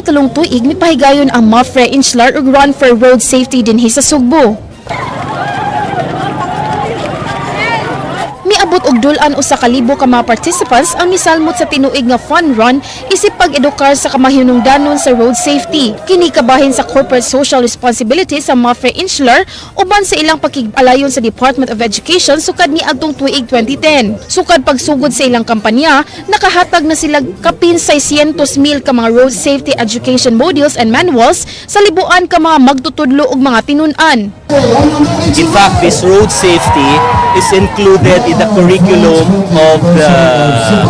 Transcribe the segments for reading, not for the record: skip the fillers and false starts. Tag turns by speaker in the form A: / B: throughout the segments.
A: tulong tuig mipahigayon ang Mafre Insular ug Run for Road Safety dinhi sa Sugbo. Miabot og dulan usa ka libo ka mga participants ang misalmot sa tinuig nga fun run isip pag-edukar sa kamahinungdanon sa road safety. Kini kabahin sa corporate social responsibility sa Mafre Insular uban sa ilang pakigalayon sa Department of Education sukad niadtong tuig 2010. Sukad pagsugod sa ilang kampanya, nakahatag na sila kapin 600,000 ka mga road safety education modules and manuals sa libuan ka mga magtutudlo og mga tinun-an.
B: In fact, this road safety is included in the curriculum of the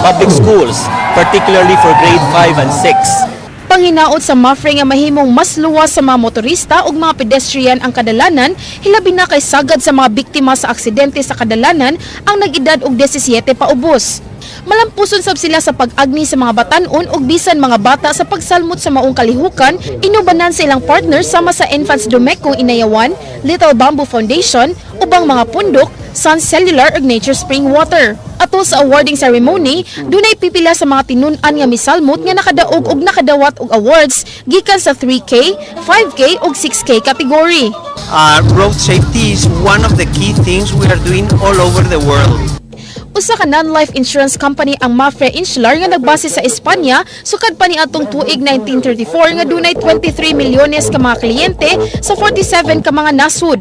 B: public schools, particularly for grade 5 and 6.
A: Panginaot sa Mafre nga mahimong mas luwas sa mga motorista ug mga pedestrian ang kadalanan, hilabi na kay sagad sa mga biktima sa aksidente sa kadalanan ang nag-edad og 17 paubos. Malampuson sab sila sa pag-agni sa mga batan-on ug bisan mga bata sa pagsalmot sa maong kalihukan, inubanan sa ilang partners sama sa Infants Dumeco Inayawan, Little Bamboo Foundation, ubang mga pundok, Sun Cellular ug Nature Spring Water. Ato sa awarding ceremony, dunay pipila sa mga tinun-an nga misalmot nga nakadaog ug nakadawat og awards gikan sa 3K, 5K ug 6K category.
C: Road safety is one of the key things we are doing all over the world.
A: Usa ka non-life insurance company ang Mafre Insular nga nagbase sa Espanya sukad pa niadtong tuig 1934 nga dunay 23 milyones ka mga kliyente sa 47 ka mga nasud.